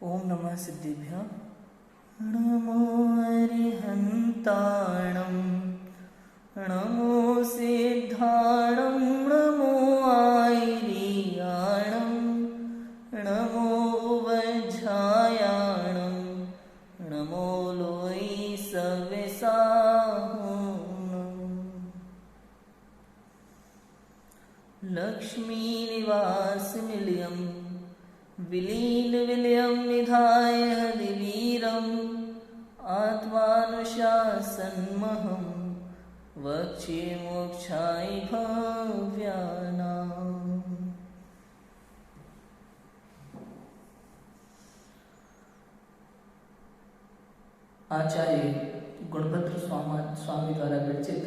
ओम नमः सिद्धिभ्य नमो अरिहन्ताणं नमो सिद्धाणं नमो आयर्याणं नमो वज्रायाणं नमो लोई सविसाहुणं लक्ष्मी निवास निलयं विलीन विलयं निधाय हरिवीरम् आत्मानुशासनमहं वक्ष्ये मोक्षाय भव्यानाम्। आचार्य गुणभद्र स्वामी द्वारा विरचित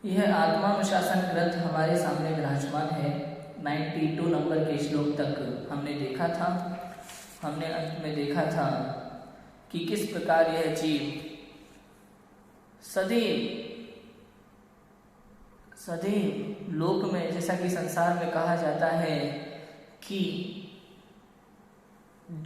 यह आत्मानुशासन ग्रंथ हमारे सामने विराजमान है। 92 नंबर के श्लोक तक हमने देखा था। हमने अंत में देखा था कि किस प्रकार यह जीव सदैव लोक में, जैसा कि संसार में कहा जाता है कि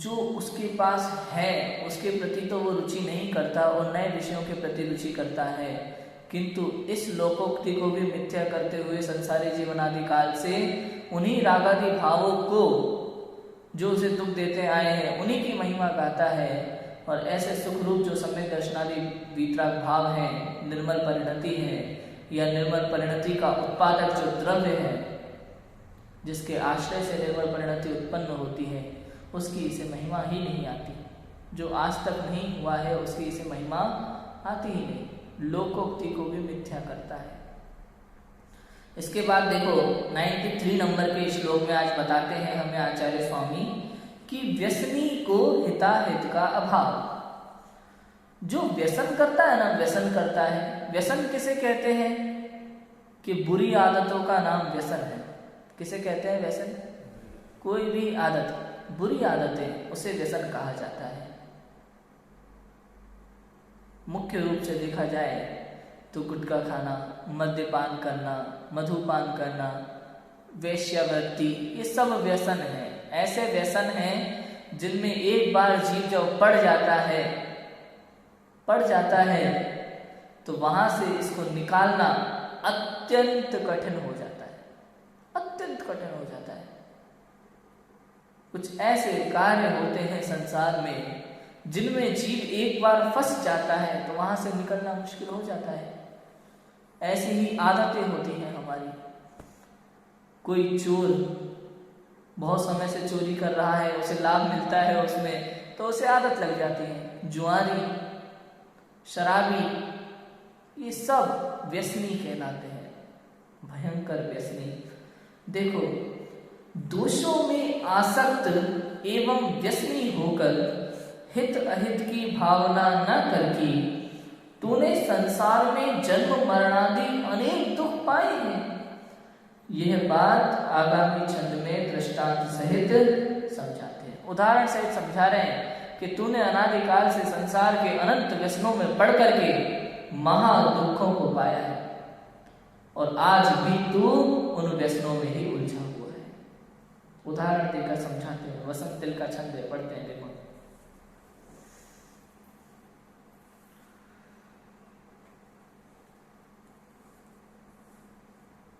जो उसके पास है उसके प्रति तो वो रुचि नहीं करता और नए विषयों के प्रति रुचि करता है, किंतु इस लोकोक्ति को भी मिथ्या करते हुए संसारी जीवनादि काल से उन्हीं रागादि भावों को जो उसे दुख देते आए हैं उन्हीं की महिमा गाता है। और ऐसे सुख रूप जो सम्यक दर्शनादि वीतराग भाव है, निर्मल परिणति है या निर्मल परिणति का उत्पादक जो द्रव्य है, जिसके आश्रय से निर्मल परिणति उत्पन्न होती है, उसकी इसे महिमा ही नहीं आती। जो आज तक नहीं हुआ है उसकी इसे महिमा आती ही नहीं, लोकोक्ति को भी मिथ्या करता है। इसके बाद देखो 93 नंबर के श्लोक में आज बताते हैं हमें आचार्य स्वामी कि व्यसनी को हिताहित का अभाव। जो व्यसन करता है ना, व्यसन करता है, व्यसन किसे कहते हैं कि बुरी आदतों का नाम व्यसन है। किसे कहते हैं व्यसन? कोई भी आदत, बुरी आदतें, उसे व्यसन कहा जाता है। मुख्य रूप से देखा जाए तो गुटखा खाना, मद्यपान करना, मधुपान करना, वेश्यावृत्ति, ये सब व्यसन है। ऐसे व्यसन हैं जिनमें एक बार जीव जब पड़ जाता है तो वहां से इसको निकालना अत्यंत कठिन हो जाता है, अत्यंत कठिन हो जाता है। कुछ ऐसे कार्य होते हैं संसार में जिनमें जीव एक बार फंस जाता है तो वहां से निकलना मुश्किल हो जाता है। ऐसी ही आदतें होती हैं हमारी। कोई चोर बहुत समय से चोरी कर रहा है, उसे लाभ मिलता है उसमें, तो उसे आदत लग जाती है। जुआरी, शराबी, ये सब व्यसनी कहलाते हैं, भयंकर व्यसनी। देखो, दोषों में आसक्त एवं व्यसनी होकर हित अहित की भावना न करके तूने संसार में जन्म मरणादि अनेक दुख पाए हैं। यह बात आगामी छंद में दृष्टांत सहित समझाते हैं, उदाहरण सहित समझा रहे हैं कि तूने अनादिकाल से संसार के अनंत व्यसनों में पड़ करके महा दुखों को पाया है और आज भी तू उन व्यसनों में ही उलझा हुआ है। उदाहरण देकर समझाते हैं। वसंत तिल का छंद है, पढ़ते हैं। देखो,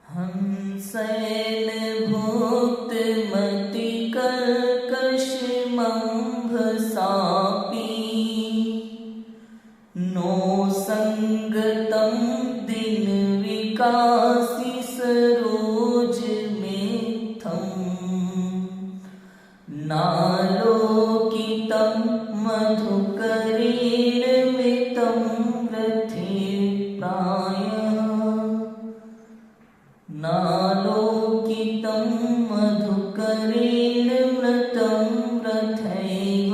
हंसैन भूत मति कर्कश मंभ सापी नो संगतम दिन विकासी सरोज मिथम नालोकितम मधुकरेण मितम वृथि प्राय नालोकितं मधुकरेण मृतं वृथैव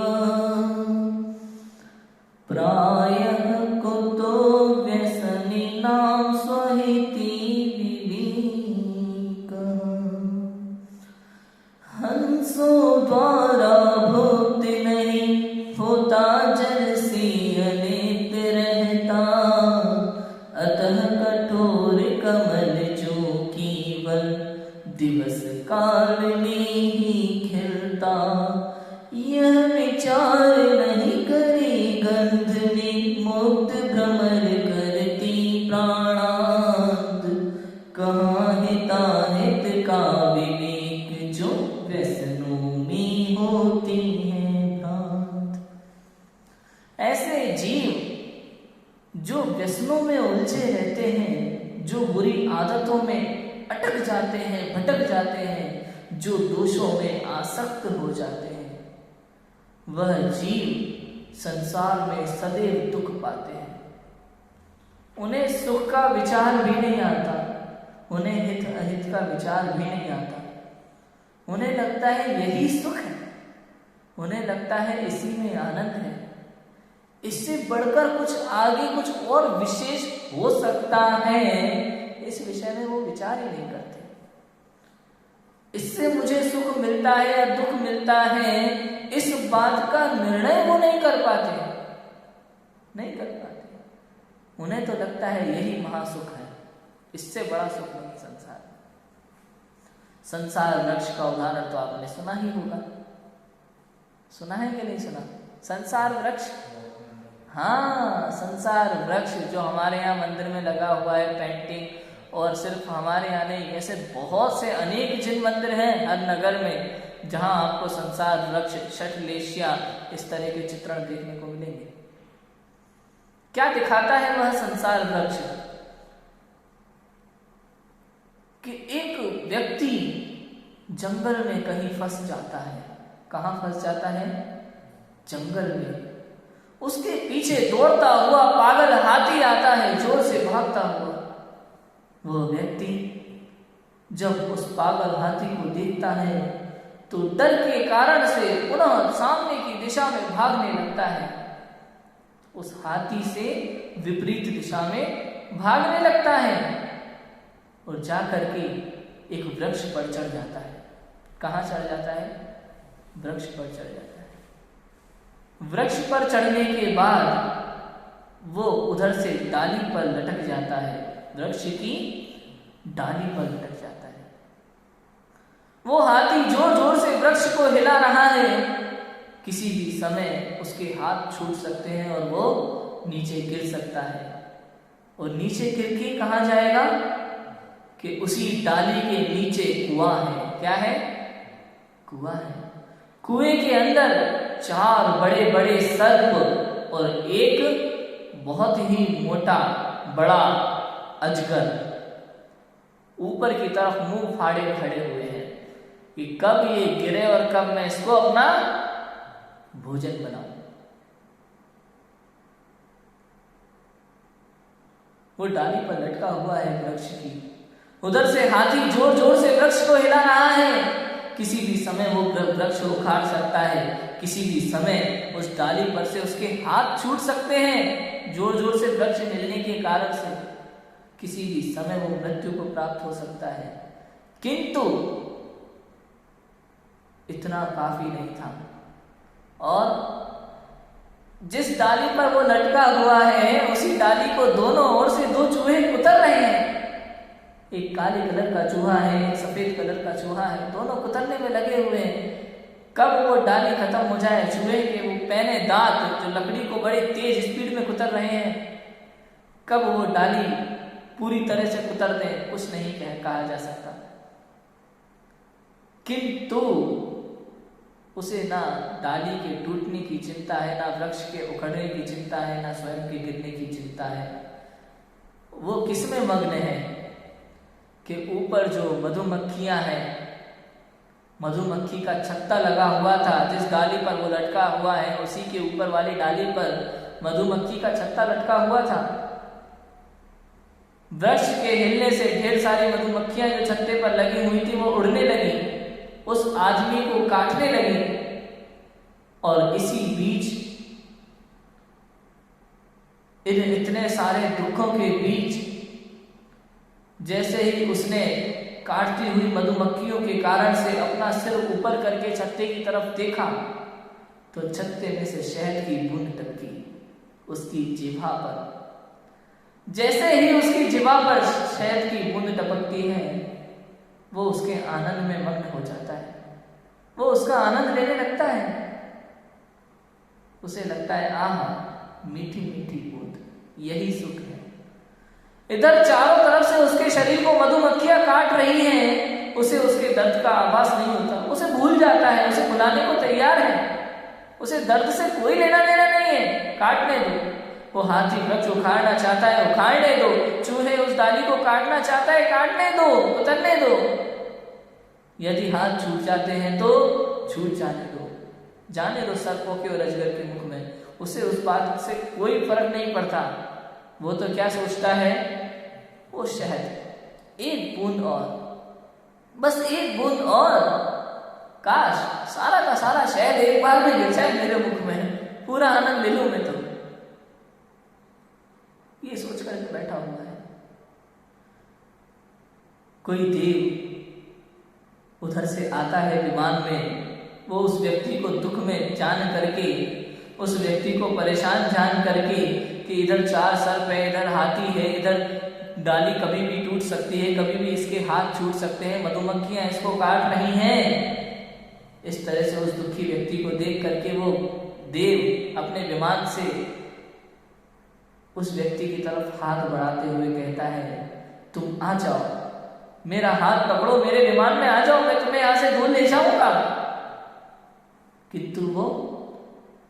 प्रायः कुतो व्यसनिनां स्वहिति विवेकः। हंसो द्वारा भुक्ति नहीं होता, जल से अलिप्त रहता, अतः कठोर कमल दिवस काल में ही खिलता। यह मिलते हैं जो बुरी आदतों में अटक जाते हैं, भटक जाते हैं, जो दोषों में आसक्त हो जाते हैं, वह जीव संसार में सदैव दुख पाते हैं। उन्हें सुख का विचार भी नहीं आता, उन्हें हित अहित का विचार भी नहीं आता। उन्हें लगता है यही सुख है, उन्हें लगता है इसी में आनंद है, इससे बढ़कर कुछ आगे कुछ और विशेष हो सकता है, इस विषय में वो विचार ही नहीं करते। इससे मुझे सुख मिलता है या दुख मिलता है, इस बात का निर्णय वो नहीं कर पाते, नहीं कर पाते। उन्हें तो लगता है यही महासुख है, इससे बड़ा सुख नहीं संसार में। संसार वृक्ष का उदाहरण तो आपने सुना ही होगा, सुना है कि नहीं सुना? संसार वृक्ष, हाँ, संसार वृक्ष जो हमारे यहाँ मंदिर में लगा हुआ है पेंटिंग, और सिर्फ हमारे यहाँ नहीं, ऐसे बहुत से अनेक जिन मंदिर हैं हर नगर में जहाँ आपको संसार वृक्ष, षटलेशिया इस तरह के चित्रण देखने को मिलेंगे। क्या दिखाता है वह संसार वृक्ष? कि एक व्यक्ति जंगल में कहीं फंस जाता है। कहाँ फंस जाता है? जंगल में। उसके पीछे दौड़ता हुआ पागल हाथी आता है, जोर से भागता हुआ। वह व्यक्ति जब उस पागल हाथी को देखता है तो डर के कारण से पुनः सामने की दिशा में भागने लगता है, उस हाथी से विपरीत दिशा में भागने लगता है और जाकर के एक वृक्ष पर चढ़ जाता है। कहाँ चढ़ जाता है? वृक्ष पर चढ़ जाता है। वृक्ष पर चढ़ने के बाद वो उधर से डाली पर लटक जाता है, वृक्ष की डाली पर लटक जाता है। वो हाथी जोर जोर से वृक्ष को हिला रहा है, किसी भी समय उसके हाथ छूट सकते हैं और वो नीचे गिर सकता है। और नीचे गिर के कहाँ जाएगा? कि उसी डाली के नीचे कुआं है। क्या है? कुआं है। कुएं के अंदर 4 बड़े बड़े सर्प और एक बहुत ही मोटा बड़ा अजगर ऊपर की तरफ मुंह फाड़े खड़े हुए हैं कि कब ये गिरे और कब मैं इसको अपना भोजन बनाऊं। वो डाली पर लटका हुआ है वृक्ष की। उधर से हाथी जोर जोर से वृक्ष को हिला रहा है, किसी भी समय वो वृक्ष उखाड़ सकता है, किसी भी समय उस डाली पर से उसके हाथ छूट सकते हैं। जोर जोर से वृक्ष हिलने के कारण से किसी भी समय वो मृत्यु को प्राप्त हो सकता है। किंतु इतना काफी नहीं था, और जिस डाली पर वो लटका हुआ है उसी डाली को दोनों ओर से 2 चूहे कुतर रहे हैं। एक काले कलर का चूहा है, एक सफेद कलर का चूहा है, दोनों कुतरने में लगे हुए हैं। कब वो डाली खत्म हो जाए, चूहे के वो पैने दांत जो लकड़ी को बड़े तेज स्पीड में कुतर रहे हैं, कब वो डाली पूरी तरह से कुतर दे, कुछ नहीं कहा जा सकता। किंतु उसे ना डाली के टूटने की चिंता है, ना वृक्ष के उखड़ने की चिंता है, ना स्वयं के गिरने की चिंता है। वो किसमें मग्न है कि ऊपर जो मधुमक्खियां हैं, मधुमक्खी का छत्ता लगा हुआ था, जिस डाली पर वो लटका हुआ है उसी के ऊपर वाली डाली पर मधुमक्खी का छत्ता लटका हुआ था। वृक्ष के हिलने से ढेर सारी मधुमक्खियां जो छत्ते पर लगी हुई थी वो उड़ने लगी, उस आदमी को काटने लगी। और इसी बीच इन इतने सारे दुखों के बीच जैसे ही उसने काटती हुई मधुमक्खियों के कारण से अपना सिर ऊपर करके छत्ते की तरफ देखा तो छत्ते में से शहद की बूंद टपकी उसकी जिह्वा पर। जैसे ही उसकी जिह्वा पर शहद की बूंद टपकती है वो उसके आनंद में मग्न हो जाता है, वो उसका आनंद लेने लगता है। उसे लगता है आहा, मीठी मीठी बूंद, यही सुख है। इधर चारों तरफ से उसके शरीर को मधुमक्खियां काट रही हैं, उसे उसके दर्द का आभास नहीं होता, उसे भूल जाता है, उसे भुलाने को तैयार है, उसे दर्द से कोई लेना देना नहीं है, काटने दो। वो हाथी वृक्ष उखाड़ना चाहता है, उखाड़ने दो। चूहे उस डाली को काटना चाहता है, काटने दो, उतरने दो। यदि हाथ छूट जाते हैं तो छूट जाने दो सर्पों के और अजगर के मुख में। उसे उस बात से कोई फर्क नहीं पड़ता। वो तो क्या सोचता है, वो शहद, एक बूंद और, बस एक बूंद और, काश सारा का सारा शहद एक बार में गिर जाए मेरे मुख में, पूरा आनंद ले लूं मैं तो। ये सोच करके बैठा हुआ है। कोई देव उधर से आता है विमान में। वो उस व्यक्ति को दुख में जान करके, उस व्यक्ति को परेशान जान करके कि इधर 4 सर्प है, इधर हाथी है, इधर डाली कभी भी टूट सकती है, कभी भी इसके हाथ छूट सकते हैं, मधुमक्खियां इसको काट रही हैं। इस तरह से उस दुखी व्यक्ति को देख करके वो देव अपने विमान से उस व्यक्ति की तरफ हाथ बढ़ाते हुए कहता है, तुम आ जाओ, मेरा हाथ पकड़ो, मेरे विमान में आ जाओ, मैं तुम्हें यहां से दूर ले जाऊंगा। किंतु वो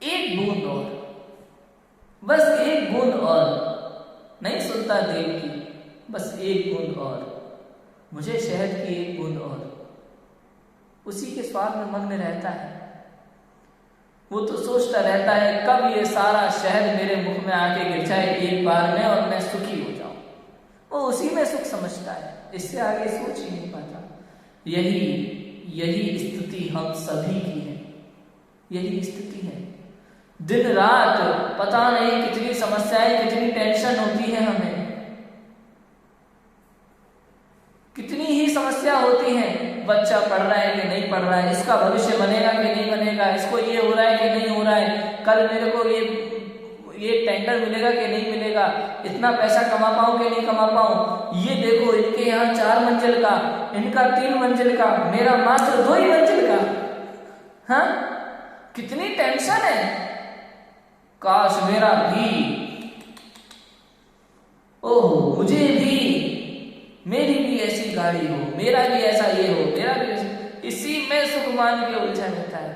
एक बूंद और, बस एक बूंद और नहीं सुनता देव की, बस एक बूंद और, मुझे शहद की एक बूंद और। उसी के स्वाद में मग्न रहता है। वो तो सोचता रहता है कब ये सारा शहद मेरे मुख में आके गिर जाए एक बार में और मैं सुखी हो जाऊं। वो उसी में सुख समझता है, इससे आगे सोच ही नहीं पाता। यही स्थिति हम सभी की है, यही स्थिति है। दिन रात पता नहीं कितनी समस्याएं, कितनी टेंशन होती है हमें, कितनी ही समस्या होती है। बच्चा पढ़ रहा है कि नहीं पढ़ रहा है, इसका भविष्य बनेगा कि नहीं बनेगा, इसको ये हो रहा है कि नहीं हो रहा है, कल मेरे को ये टेंडर मिलेगा कि नहीं मिलेगा, इतना पैसा कमा पाऊं कि नहीं कमा पाऊं, ये देखो इनके यहाँ 4 मंजिल का, इनका 3 मंजिल का, मेरा मात्र 2 ही मंजिल का। हाँ, कितनी टेंशन है। काश मेरा भी, ओह मुझे भी, मेरी भी ऐसी गाड़ी हो, मेरा भी ऐसा ये हो, मेरा भी ऐसा। इसी में सुख मान के उलझा रहता है,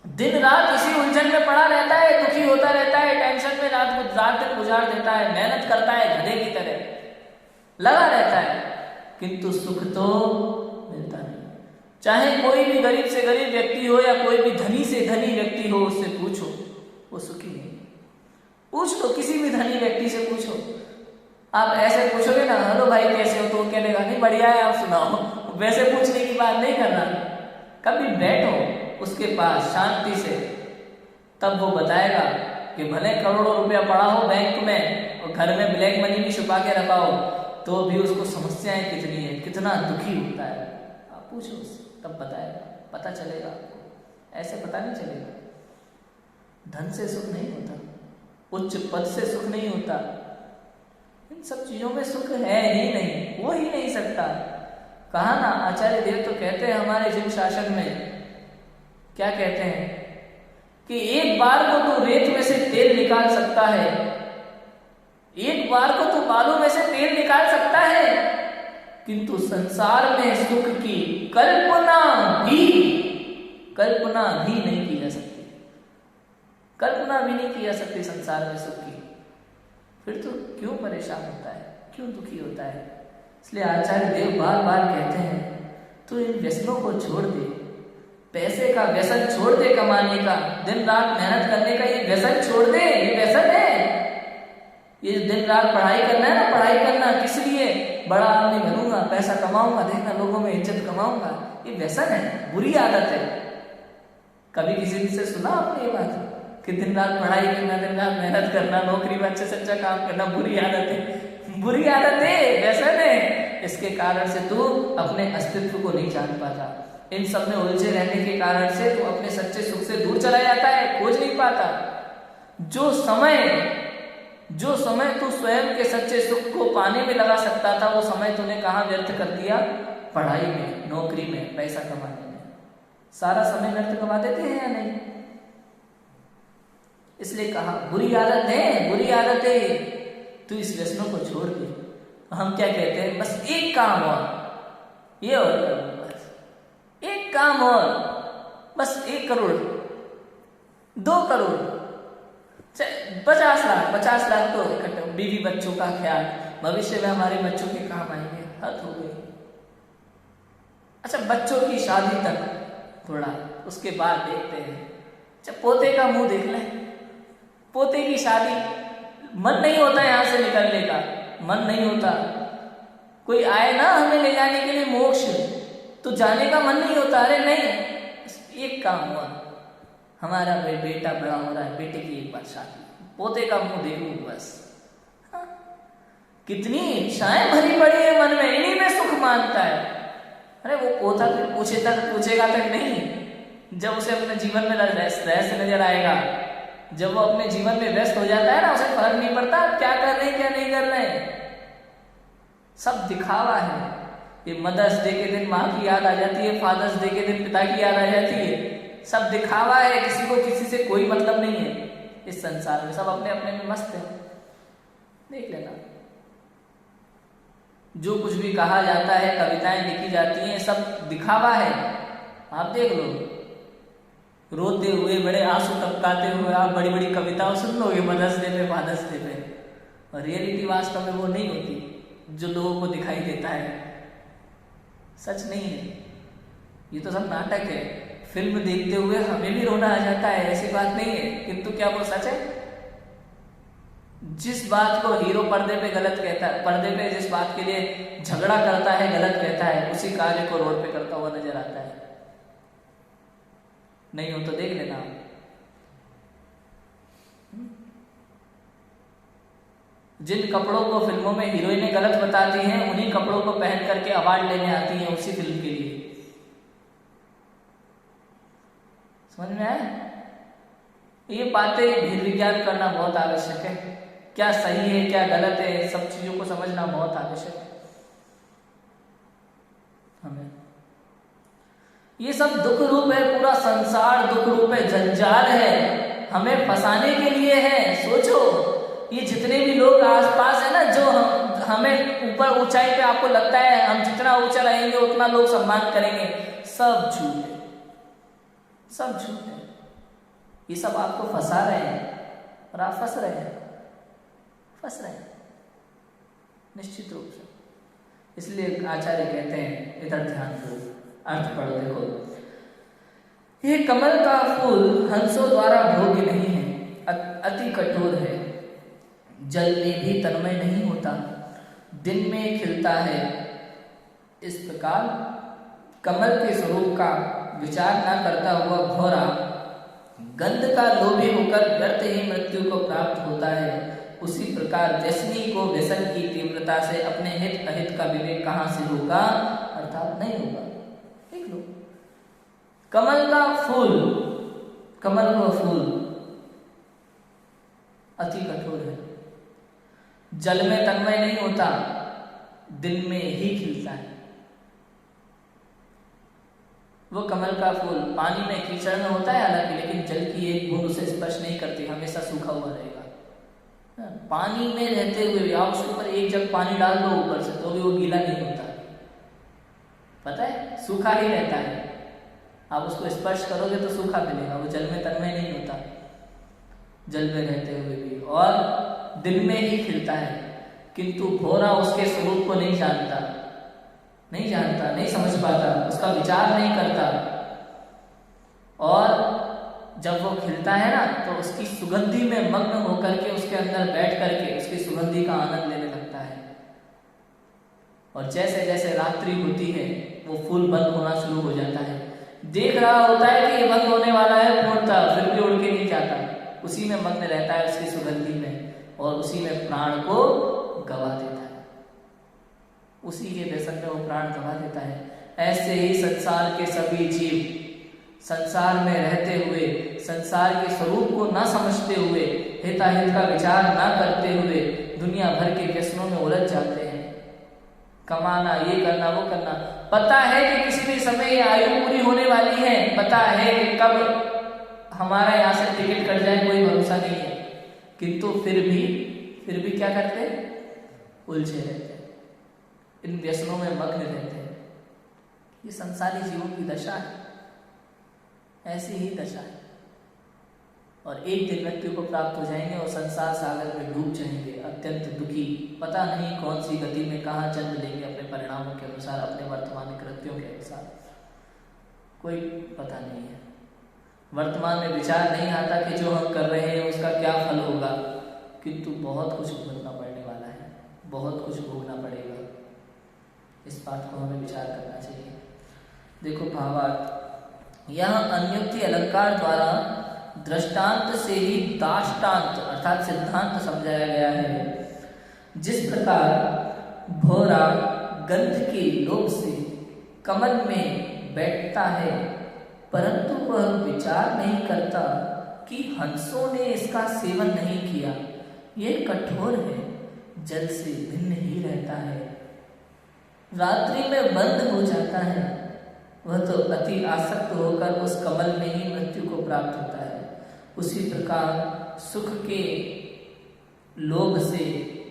दिन रात इसी उलझन में पड़ा रहता है, दुखी होता रहता है, टेंशन में रात दिन गुजार देता है, मेहनत करता है गधे की तरह लगा रहता है, किंतु सुख तो मिलता नहीं। चाहे कोई भी गरीब से गरीब व्यक्ति हो या कोई भी धनी से धनी व्यक्ति हो, उससे पूछो, वो सुखी नहीं। पूछ लो, किसी भी धनी व्यक्ति से पूछो। आप ऐसे पूछोगे ना, हेलो भाई कैसे हो, तो वो कहेगा नहीं बढ़िया है, आप सुनाओ। वैसे पूछने की बात नहीं करना। कभी बैठो उसके पास शांति से, तब वो बताएगा कि भले करोड़ों रुपया पड़ा हो बैंक में और घर में ब्लैक मनी भी छुपा के रखा हो, तो भी उसको समस्याएं कितनी है, कितना दुखी होता है। आप पूछो उससे, तब बताएगा, पता चलेगा आपको। ऐसे पता नहीं चलेगा। धन से सुख नहीं होता, उच्च पद से सुख नहीं होता, इन सब चीजों में सुख है ही नहीं, हो ही नहीं सकता। कहा ना आचार्य देव तो कहते हैं हमारे जिन शासन में, क्या कहते हैं कि एक बार को तो रेत में से तेल निकाल सकता है, एक बार को तो बालू में से तेल निकाल सकता है, किंतु संसार में सुख की कल्पना भी नहीं की जा सकती, कल्पना भी नहीं की जा सकती संसार में सुख की। फिर तो क्यों परेशान होता है, क्यों दुखी होता है। इसलिए आचार्य देव बार बार कहते हैं तो इन व्यसनों को छोड़ दे, पैसे का व्यसन छोड़ दे, कमाने का, दिन रात मेहनत करने का ये व्यसन छोड़ दे। ये व्यसन है, ये दिन रात पढ़ाई करना है ना, पढ़ाई करना किस लिए, बड़ा आदमी बनूंगा, पैसा कमाऊंगा, देखना लोगों में इज्जत कमाऊंगा, ये व्यसन है, बुरी आदत है। कभी किसी से सुना आपने ये बात कि दिन रात पढ़ाई करना, दिन रात मेहनत करना, नौकरी में अच्छे से अच्छा काम करना बुरी आदत है? बुरी आदत है, व्यसन है। इसके कारण से तू अपने अस्तित्व को नहीं जान पाता। इन सब में उलझे रहने के कारण से तू अपने सच्चे सुख से दूर चला जाता है, खोज नहीं पाता। जो समय तू स्वयं के सच्चे सुख को पाने में लगा सकता था, वो समय तूने कहाँ व्यर्थ कर दिया? पढ़ाई में, नौकरी में, पैसा कमाने में। सारा समय व्यर्थ कमा देते हैं या नहीं? इसलिए कहा बुरी आदत है, बुरी आदत है, तू इस व्यसनों को छोड़ दे। हम क्या कहते हैं, बस एक काम और, ये और करूंगा, बस एक काम और, बस 1 करोड़ 2 करोड़ 50 लाख तो इकट्ठे, बीवी बच्चों का ख्याल, भविष्य में हमारे बच्चों के काम आएंगे, हद हो गई। अच्छा, बच्चों की शादी तक थोड़ा, उसके बाद देखते हैं। अच्छा, पोते का मुंह देख लें, पोते की शादी, मन नहीं होता यहाँ से निकलने का, मन नहीं होता। कोई आए ना हमें ले जाने के लिए मोक्ष, तो जाने का मन नहीं होता। अरे नहीं, एक काम हुआ, हमारा बेटा बड़ा हो रहा है, बेटे की एक बार शादी, पोते का मुंह देखूं बस। हाँ? कितनी इच्छाएं भरी पड़ी है मन में, इन्हीं में सुख मानता है। अरे वो पोता फिर पूछेगा तक नहीं, जब उसे अपने जीवन में रहस्य नजर आएगा, जब वो अपने जीवन में व्यस्त हो जाता है ना, उसे फर्क नहीं पड़ता क्या कर रहे हैं क्या नहीं कर रहे हैं, सब दिखावा है। ये मदर्स डे के दिन माँ की याद आ जाती है, फादर्स डे के दिन पिता की याद आ जाती है, सब दिखावा है। किसी को किसी से कोई मतलब नहीं है इस संसार में, सब अपने अपने में मस्त है। देख लेना, जो कुछ भी कहा जाता है, कविताएं लिखी जाती हैं, सब दिखावा है। आप देख लो, रोते हुए, बड़े आंसू टपकाते हुए आप बड़ी बड़ी कविताओं सुन लोगे मदर्स डे पे, फादर्स डे पे, और रियलिटी वास्तव में वो नहीं होती जो लोगों को दिखाई देता है। सच नहीं है, ये तो सब नाटक है। फिल्म देखते हुए हमें भी रोना आ जाता है, ऐसी बात नहीं है, किंतु क्या वो सच है? जिस बात को हीरो पर्दे पे गलत कहता है, पर्दे पे जिस बात के लिए झगड़ा करता है, गलत कहता है, उसी कार्य को रोड पे करता हुआ नजर आता है। नहीं हो तो देख लेना। जिन कपड़ों को फिल्मों में हीरोइनें गलत बताती हैं, उन्हीं कपड़ों को पहन करके अवार्ड लेने आती हैं उसी फिल्म के लिए। समझ में आया? ये बातें भेद विज्ञान करना बहुत आवश्यक है। क्या सही है क्या गलत है, सब चीजों को समझना बहुत आवश्यक है हमें। ये सब दुख रूप है, पूरा संसार दुख रूप है, जंजाल है, हमें फंसाने के लिए है। सोचो, ये जितने भी लोग आसपास है ना, जो हमें ऊपर ऊंचाई पे आपको लगता है हम जितना ऊंचा रहेंगे उतना लोग सम्मान करेंगे, सब झूठ है, सब झूठ है। ये सब आपको फंसा रहे हैं और आप फंस रहे हैं, निश्चित रूप से। इसलिए आचार्य कहते हैं, इधर ध्यान दो, अर्थ पढ़ो। देखो, ये कमल का फूल हंसों द्वारा भोग्य नहीं है, अति कठोर है, जल में भी तन्मय नहीं होता, दिन में खिलता है। इस प्रकार कमल के स्वरूप का विचार न करता हुआ घोरा गंध का लोभी होकर व्यर्थ ही मृत्यु को प्राप्त होता है, उसी प्रकार व्यसनी को व्यसन की तीव्रता से अपने हित अहित का विवेक कहां से होगा, अर्थात नहीं होगा। देख लो, कमल का फूल अति कठोर है, जल में तन्मय नहीं होता, दिन में ही खिलता है। वो कमल का फूल पानी में कीचड़ में होता है हालांकि, लेकिन जल की एक बूंद उसे स्पर्श नहीं करती, हमेशा सूखा हुआ रहेगा। पानी में रहते हुए आप उसके ऊपर एक जग पानी डाल दो ऊपर से, तो भी वो गीला नहीं होता, पता है, सूखा ही रहता है। आप उसको स्पर्श करोगे तो सूखा मिलेगा, वो जल में तन्मय नहीं होता, जल में रहते हुए भी, और दिन में ही खिलता है। किंतु भौरा उसके स्वरूप को नहीं जानता, नहीं समझ पाता, उसका विचार नहीं करता, और जब वो खिलता है ना, तो उसकी सुगंधी में मग्न होकर के उसके अंदर बैठ करके उसकी सुगंधी का आनंद लेने लगता है। और जैसे जैसे रात्रि होती है, वो फूल बंद होना शुरू हो जाता है, देख रहा होता है कि ये बंद होने वाला है पूर्णतः, फिर भी उड़ के नहीं जाता, उसी में मग्न रहता है उसकी सुगंधी में, और उसी में प्राण को गवा देता है, उसी के व्यसन में वो प्राण गवा देता है। ऐसे ही संसार के सभी जीव संसार में रहते हुए, संसार के स्वरूप को न समझते हुए, हिताहित का विचार न करते हुए दुनिया भर के व्यसनों में उलझ जाते हैं। कमाना, ये करना, वो करना, पता है कि किसी भी समय ये आयु पूरी होने वाली है, पता है कि कब हमारा यहाँ से टिकट कट जाए, कोई भरोसा नहीं है, किंतु फिर भी क्या करते हैं, उलझे रहते हैं, इन व्यसनों में मग्न रहते हैं। ये संसारी जीवों की दशा है, ऐसी ही दशा है। और एक दिन मृत्यु को प्राप्त हो जाएंगे और संसार सागर में डूब जाएंगे, अत्यंत दुखी, पता नहीं कौन सी गति में कहाँ जन्म लेंगे अपने परिणामों के अनुसार, अपने वर्तमान कृत्यों के अनुसार, कोई पता नहीं है। वर्तमान में विचार नहीं आता कि जो हम कर रहे हैं उसका क्या फल होगा, किंतु बहुत कुछ भुगतना पड़ने वाला है, बहुत कुछ भोगना पड़ेगा। इस बात को हमें विचार करना चाहिए। देखो भावार्थ, यहाँ अन्योक्ति अलंकार द्वारा दृष्टांत से ही दाष्टांत अर्थात सिद्धांत समझाया गया है। जिस प्रकार भौरा गंध के लोभ से कमल में बैठता है, परंतु वह विचार नहीं करता कि हंसों ने इसका सेवन नहीं किया, यह कठोर है, जल से भिन्न ही रहता है, रात्रि में बंद हो जाता है, वह तो अति आसक्त होकर उस कमल में ही मृत्यु को प्राप्त होता है। उसी प्रकार सुख के लोभ से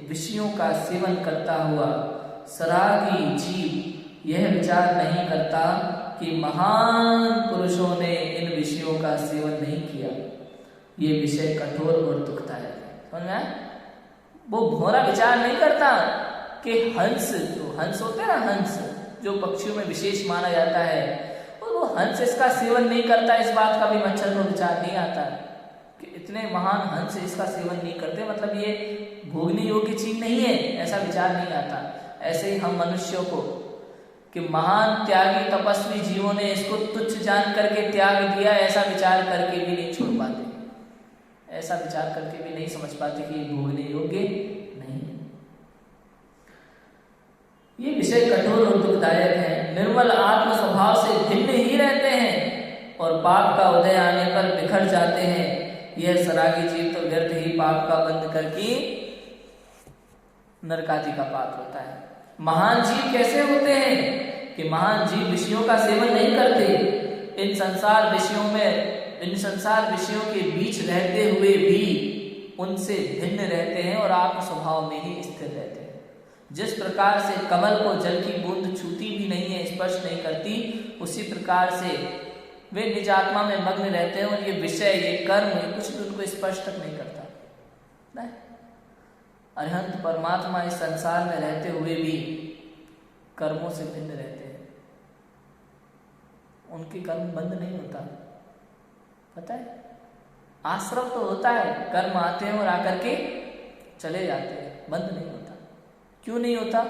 विषयों का सेवन करता हुआ सरागी जीव यह विचार नहीं करता कि महान पुरुषों ने इन विषयों का सेवन नहीं किया, ये विषय कठोर और दुखदायक है। समझ में आया? वो भौरा विचार नहीं करता कि हंस, जो हंस होते हैं ना, हंस जो पक्षियों में विशेष माना जाता है, वो हंस इसका सेवन नहीं करता, इस बात का भी मच्छर को विचार नहीं आता कि इतने महान हंस इसका सेवन नहीं करते, मतलब ये भोगने योग्य चीज नहीं है, ऐसा विचार नहीं आता। ऐसे ही हम मनुष्यों को कि महान त्यागी तपस्वी जीवों ने इसको तुच्छ जान करके त्याग दिया, ऐसा विचार करके भी नहीं छोड़ पाते, ऐसा विचार करके भी नहीं समझ पाते कि ये भोगने योग्य नहीं है। ये विषय कठोर और दुखदायक है। निर्मल आत्म स्वभाव से भिन्न ही रहते हैं और पाप का उदय आने पर बिखर जाते हैं। यह सरागी जीव तो व्यर्थ ही पाप का बंद करके नरकादि का पात्र होता है। महान जीव कैसे होते हैं कि महान जीव विषयों का सेवन नहीं करते, इन संसार विषयों के बीच रहते हुए भी उनसे भिन्न रहते हैं और आत्म स्वभाव में ही स्थिर रहते हैं। जिस प्रकार से कमल को जल की बूंद छूती भी नहीं है, स्पर्श नहीं करती, उसी प्रकार से वे निज आत्मा में मग्न रहते हैं और ये विषय, ये कर्म, ये कुछ भी उनको स्पर्श तक नहीं करता। नहीं? अरिहंत परमात्मा इस संसार में रहते हुए भी कर्मों से भिन्न रहते हैं, उनके कर्म बंद नहीं होता। पता है, आश्रम तो होता है, कर्म आते हैं और आकर के चले जाते हैं, बंद नहीं होता। क्यों नहीं होता?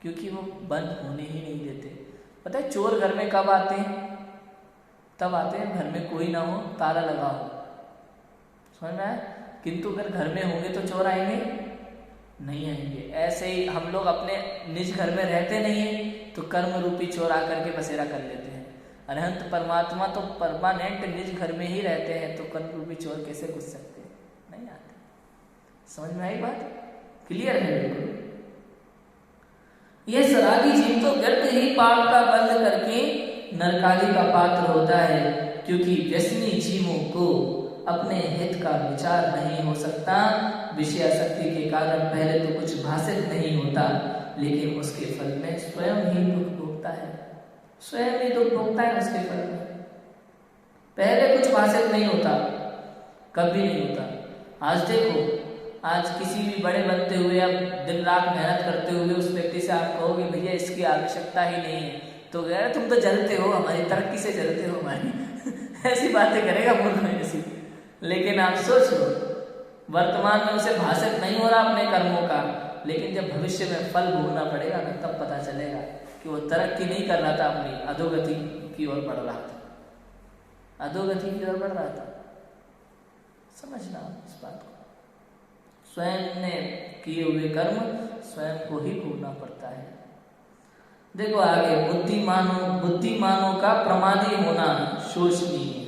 क्योंकि वो बंद होने ही नहीं देते। पता है चोर घर में कब आते हैं? तब आते हैं घर में कोई ना हो, ताला लगा हो, समझ में आया? किंतु अगर घर में होंगे तो चोर आएंगे नहीं आएंगे। ऐसे ही हम लोग अपने निज घर में रहते नहीं है तो कर्म रूपी चोर आकर के बसेरा कर लेते हैं। अनंत परमात्मा तो परमानेंट निज घर में ही रहते हैं, तो कर्म रूपी चोर कैसे घुस सकते हैं? नहीं आते। समझ में आई बात? क्लियर है बिल्कुल। यह सरागी जीव तो व्यर्थ ही पाप का बंद करके नरकादि का पात्र होता है, क्योंकि व्यसनी जीवों को अपने हित का विचार नहीं हो सकता। विषयासक्ति के कारण पहले तो कुछ भाषित नहीं होता, लेकिन उसके फल में स्वयं ही दुख भोगता है, स्वयं ही दुख भोगता है उसके फल में। पहले कुछ भाषित नहीं होता, कभी नहीं होता। आज देखो, आज किसी भी बड़े बनते हुए, अब दिन रात मेहनत करते हुए उस व्यक्ति से आप कहोगे भैया इसकी आवश्यकता ही नहीं है, तो कह रहे तुम तो जलते हो, हमारी तरक्की से जलते हो हमारी ऐसी बातें करेगा मूर्ख में ऐसी। लेकिन आप सोच लो, वर्तमान में उसे भाषित नहीं हो रहा अपने कर्मों का, लेकिन जब भविष्य में फल भोगना पड़ेगा ना, तब पता चलेगा कि वो तरक्की नहीं कर रहा था, अपनी अधोगति की ओर बढ़ रहा था, अधोगति की ओर बढ़ रहा था। समझना इस बात को। स्वयं ने किए हुए कर्म स्वयं को ही भोगना पड़ता है। देखो आगे, बुद्धिमानों का प्रमादी होना शोचनीय।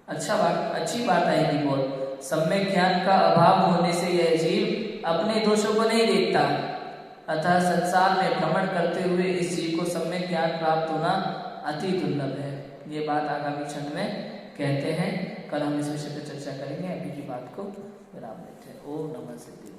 अच्छी बात आएगी बहुत। सम्यक ज्ञान का अभाव होने से यह जीव अपने दोषों को नहीं देखता, अतः संसार में भ्रमण करते हुए इस जीव को सम्यक ज्ञान प्राप्त होना अति दुर्लभ है। ये बात आगामी क्षण में कहते हैं, कल हम इस विषय पर चर्चा करेंगे। अभी की बात को विराम देते हैं। ओम नमः सिद्धि।